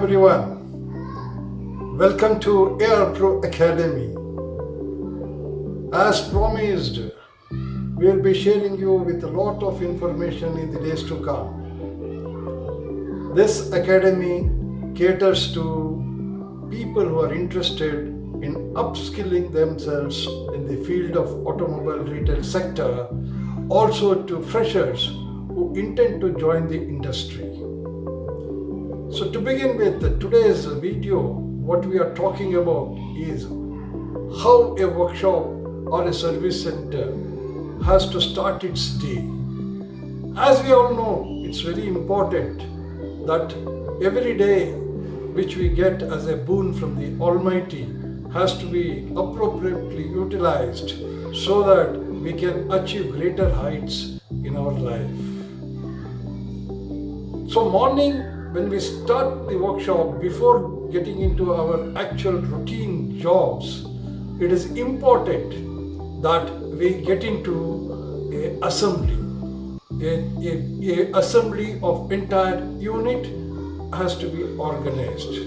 everyone. Welcome to ARPRO Academy. As promised, we will be sharing you with a lot of information in the days to come. This academy caters to people who are interested in upskilling themselves in the field of automobile retail sector, also to freshers who intend to join the industry. So to begin with, today's video, what we are talking about is how a workshop or a service center has to start its day. As we all know, it's very important that every day which we get as a boon from the Almighty has to be appropriately utilized so that we can achieve greater heights in our life. So morning, when we start the workshop, before getting into our actual routine jobs, it is important that we get into an assembly. A assembly of entire unit has to be organized.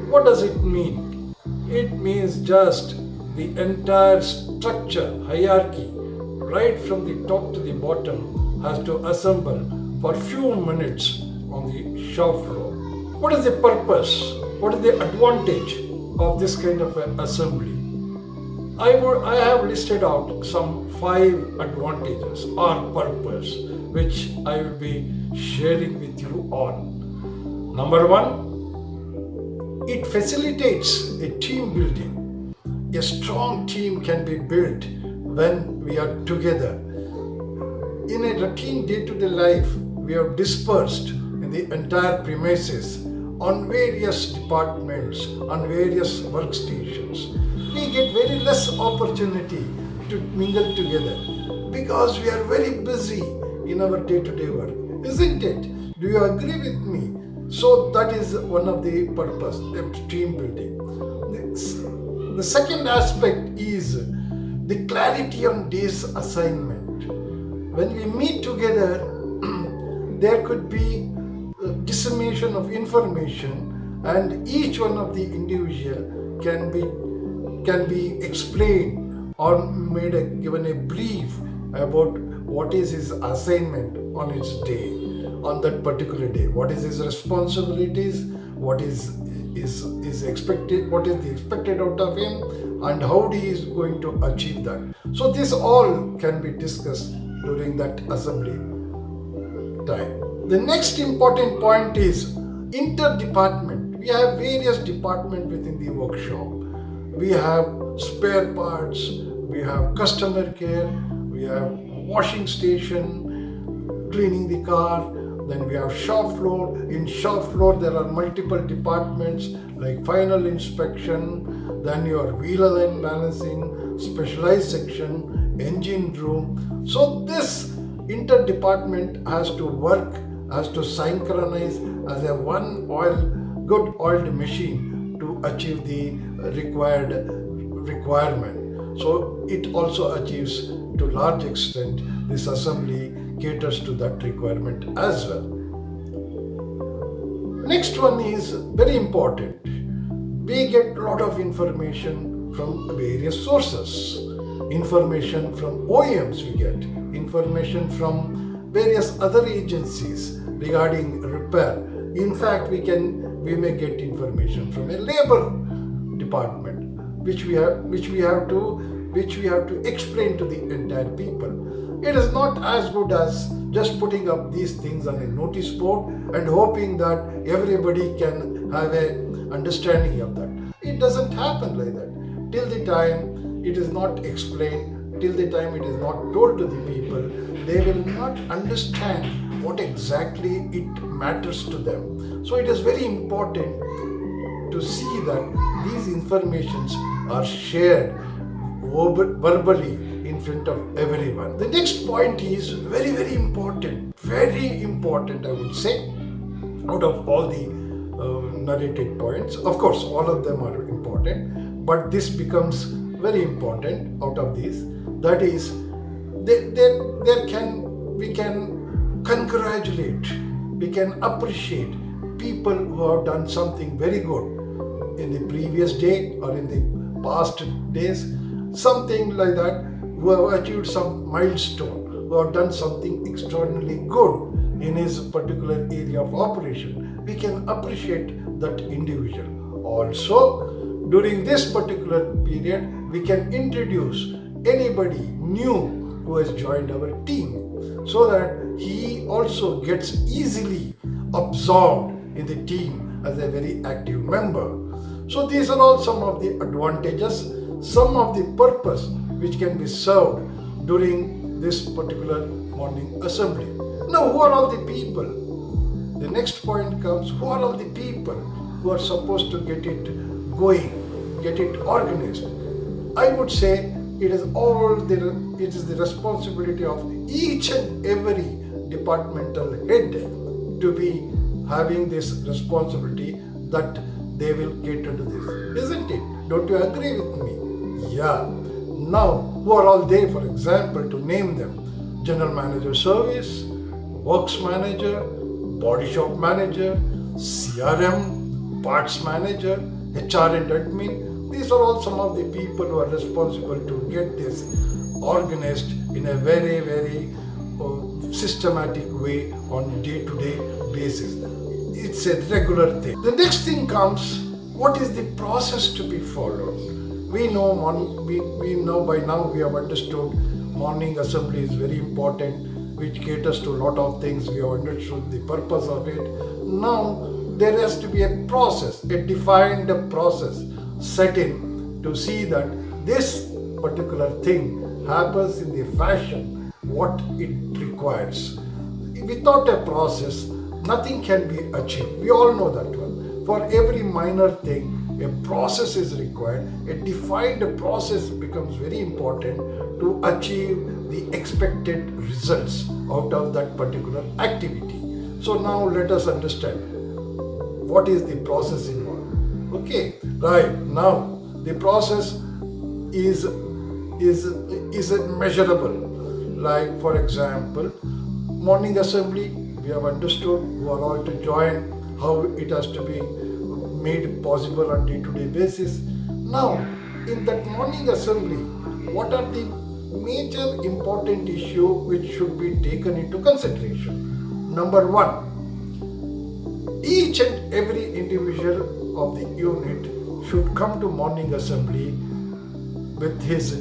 What does it mean? It means just the entire structure, hierarchy, right from the top to the bottom, has to assemble for few minutes on the shop floor. What is the purpose? What is the advantage of this kind of an assembly? I have listed out some 5 advantages or purpose which I will be sharing with you on. Number 1, it facilitates a team building. A strong team can be built when we are together. In a routine day-to-day life, we are dispersed in the entire premises on various departments, on various workstations. We get very less opportunity to mingle together because we are very busy in our day-to-day work, isn't it? Do you agree with me? So that is one of the purpose of team building. The second aspect is the clarity on day's assignment. When we meet together, there could be dissemination of information, and each one of the individual can be explained or given a brief about what is his assignment on its day, on that particular day. What is his responsibilities? What is expected? What is the expected out of him, and how he is going to achieve that? So this all can be discussed during that assembly time. The next important point is interdepartment. We have various departments within the workshop. We have spare parts, we have customer care, we have washing station, cleaning the car, then we have shop floor. In shop floor there are multiple departments like final inspection, then your wheel align balancing, specialized section, engine room. So this interdepartment has to work, has to synchronize as a good oiled machine to achieve the requirement. So it also achieves to large extent. This assembly caters to that requirement as well. Next one is very important. We get a lot of information from various sources. Information from OEMs we get, information from various other agencies regarding repair. In fact, we may get information from a labor department, which we have to explain to the entire people. It is not as good as just putting up these things on a notice board and hoping that everybody can have an understanding of that. It doesn't happen like that. Till the time it is not explained, till the time it is not told to the people, they will not understand what exactly it matters to them. So it is very important to see that these informations are shared verbally in front of everyone. The next point is very, very important I would say, out of all the narrated points. Of course, all of them are important, but this becomes very important out of these. That is, we can congratulate, we can appreciate people who have done something very good in the previous day or in the past days, something like that, who have achieved some milestone, who have done something extraordinarily good in his particular area of operation. We can appreciate that individual. Also, during this particular period, we can introduce anybody new who has joined our team so that he also gets easily absorbed in the team as a very active member. So these are all some of the advantages, some of the purpose which can be served during this particular morning assembly. Now, who are all the people? The next point comes, who are all the people who are supposed to get it going, get it organized? I would say it is the responsibility of each and every departmental head to be having this responsibility that they will cater to this, isn't it? Don't you agree with me? Yeah. Now, who are all they, for example, to name them? General Manager Service, Works Manager, Body Shop Manager, CRM, Parts Manager, HR and Admin. These are all some of the people who are responsible to get this organized in a very, very systematic way on a day-to-day basis. It's a regular thing. The next thing comes, what is the process to be followed? We know by now, we have understood morning assembly is very important, which caters to a lot of things. We have understood the purpose of it. Now, there has to be a process, a defined process set in to see that this particular thing happens in the fashion what it requires. Without a process, nothing can be achieved. We all know that one. For every minor thing, a process is required. A defined process becomes very important to achieve the expected results out of that particular activity. So now let us understand what is the process involved. Okay, right now the process is measurable. Like, for example, morning assembly, we have understood who are all to join, how it has to be made possible on day-to-day basis. Now, in that morning assembly, what are the major important issues which should be taken into consideration? Number one, each and every individual of the unit should come to morning assembly with his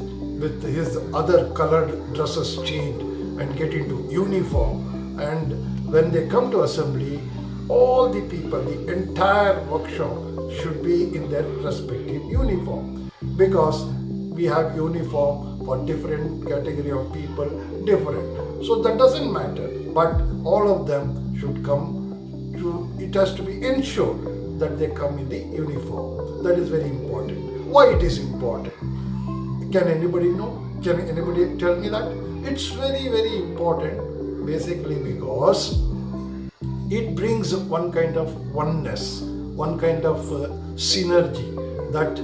other colored dresses changed and get into uniform. And when they come to assembly, all the people, the entire workshop should be in their respective uniform, because we have uniform for different category of people, different. So that doesn't matter, but all of them should come to, it has to be ensured that they come in the uniform. That is very important. Why it is important? Can anybody know? Can anybody tell me that? It's very, very important, basically because it brings one kind of oneness, one kind of synergy, that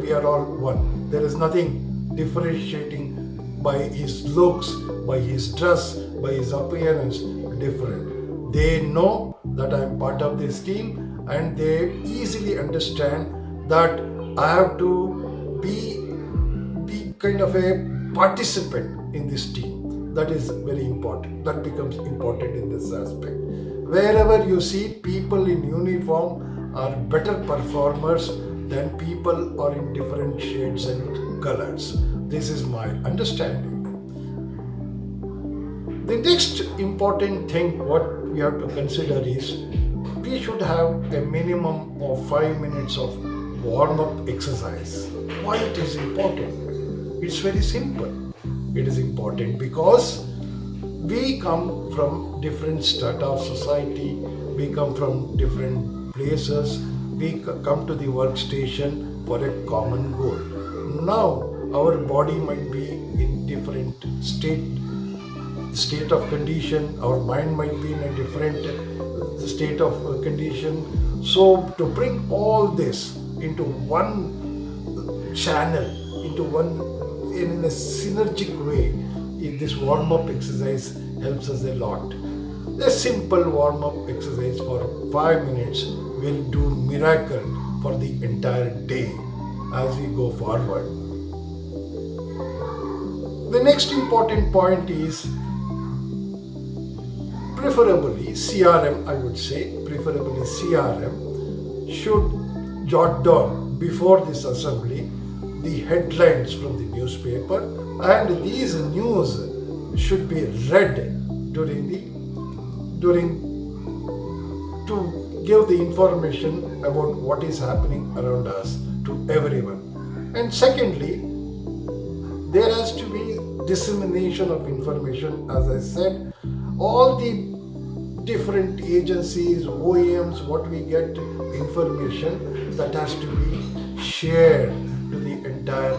we are all one. There is nothing differentiating by his looks, by his dress, by his appearance different. They know that I am part of this team, and they easily understand that I have to be kind of a participant in this team. That is very important. That becomes important in this aspect. Wherever you see people in uniform are better performers than people are in different shades and colors. This is my understanding. The next important thing what we have to consider is we should have a minimum of 5 minutes of warm-up exercise. Why it is important? It's very simple. It is important because we come from different strata of society, we come from different places, we come to the workstation for a common goal. Now, our body might be in different state of condition, our mind might be in a different state of condition. So, to bring all this into one channel, into one in a synergic way, this warm-up exercise helps us a lot. A simple warm-up exercise for 5 minutes will do miracle for the entire day as we go forward. The next important point is preferably CRM, I would say, preferably CRM should jot down before this assembly the headlines from the newspaper, and these news should be read to give the information about what is happening around us to everyone. And secondly, there has to be dissemination of information. As I said, all the different agencies, OEMs, what we get information, that has to be shared to the entire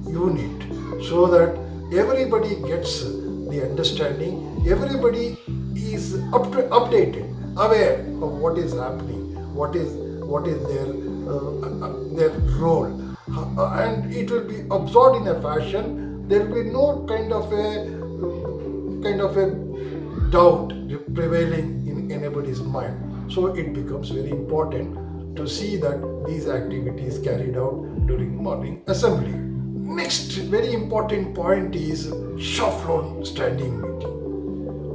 unit so that everybody gets the understanding, everybody is updated, aware of what is happening, what is their role, and it will be absorbed in a fashion. There will be no kind of a doubt prevailing in anybody's mind. So it becomes very important to see that these activities carried out during morning assembly. Next very important point is Shopfloor standing meeting.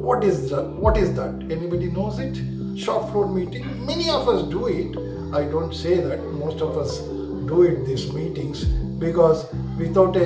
What is that? Anybody knows it? Shopfloor meeting. Many of us do it. I don't say that. Most of us do it, these meetings, because without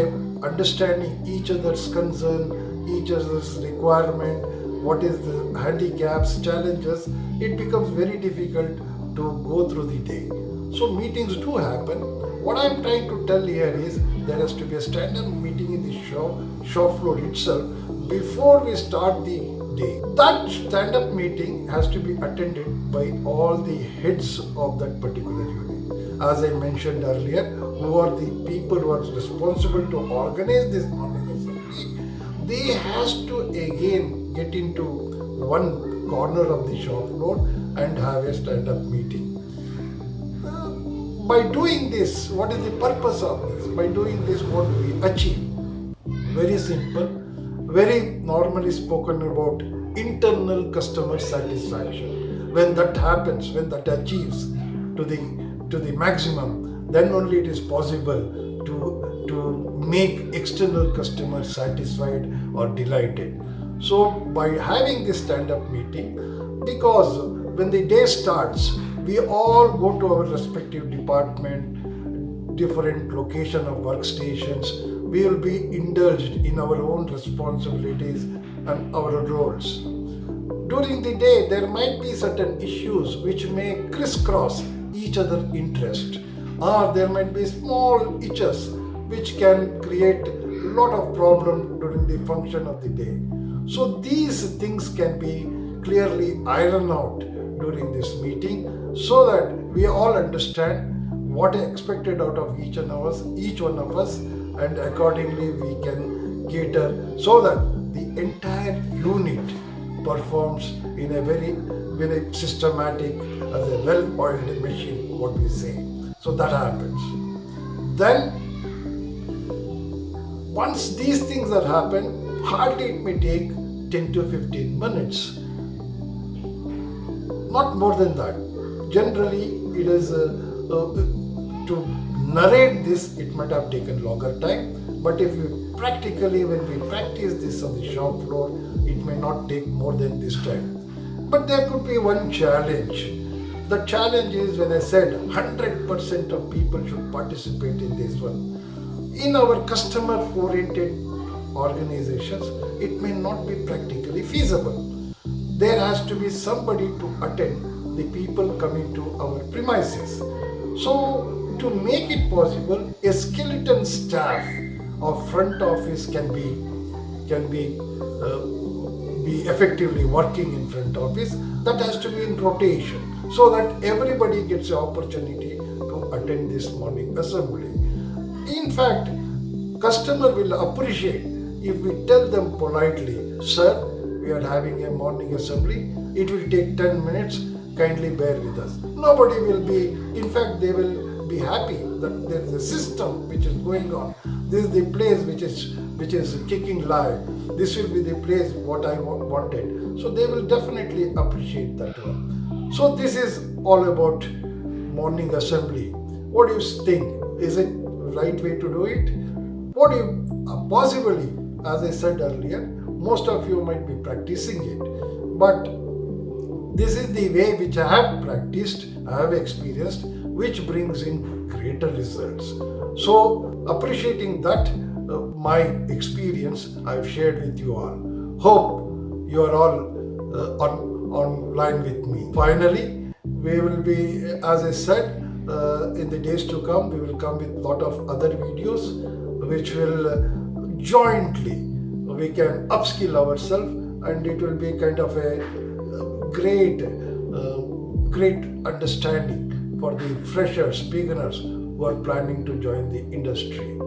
understanding each other's concern, each other's requirement, what is the handicaps, challenges, it becomes very difficult to go through the day. So meetings do happen. What I am trying to tell here is there has to be a stand-up meeting in the shop floor itself before we start the day. That stand-up meeting has to be attended by all the heads of that particular unit. As I mentioned earlier, who are the people who are responsible to organize this morning assembly, they has to again get into one corner of the shop floor and have a stand-up meeting. By doing this, what is the purpose of this? By doing this, what do we achieve? Very simple, very normally spoken about internal customer satisfaction. When that happens, when that achieves to the maximum, then only it is possible to make external customers satisfied or delighted. So by having this stand-up meeting, because when the day starts, we all go to our respective department, different location of workstations. We will be indulged in our own responsibilities and our roles. During the day, there might be certain issues which may crisscross each other's interest, or there might be small itches which can create a lot of problem during the function of the day. So these things can be clearly ironed out during this meeting so that we all understand what is expected out of each one of us, and accordingly we can cater so that the entire unit performs in a very systematic, as a well-oiled machine, what we say. So that happens. Then once these things are happened, hardly it may take 10 to 15 minutes. Not more than that. Generally, it is to narrate this, it might have taken longer time. But if we practically, when we practice this on the shop floor, it may not take more than this time. But there could be one challenge. The challenge is, when I said 100% of people should participate in this one. In our customer-oriented organizations, it may not be practically feasible. There has to be somebody to attend the people coming to our premises. So to make it possible, a skeleton staff of front office can be effectively working in front office. That has to be in rotation so that everybody gets the opportunity to attend this morning assembly. In fact, customer will appreciate if we tell them politely, sir, we are having a morning assembly. It will take 10 minutes. Kindly bear with us. Nobody will be, in fact, they will be be happy that there is a system which is going on. This is the place which is kicking live. This will be the place what I wanted. So they will definitely appreciate that one. So this is all about morning assembly. What do you think? Is it right way to do it? What do you possibly, as I said earlier, most of you might be practicing it, but this is the way which I have practiced, I have experienced, which brings in greater results. So appreciating that my experience I've shared with you all. Hope you are all on line with me. Finally, we will be, as I said, in the days to come, we will come with a lot of other videos which will jointly we can upskill ourselves, and it will be kind of a great understanding for the freshers, beginners who are planning to join the industry.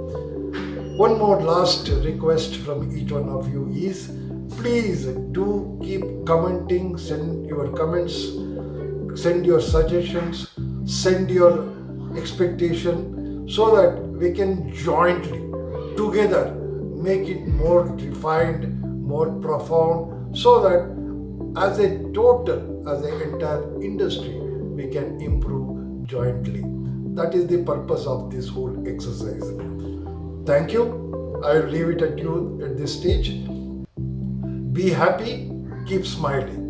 One more last request from each one of you is, please do keep commenting, send your comments, send your suggestions, send your expectation, so that we can jointly together make it more refined, more profound, so that as a total, as an entire industry, we can improve jointly. That is the purpose of this whole exercise. Thank you. I will leave it at you at this stage. Be happy, keep smiling.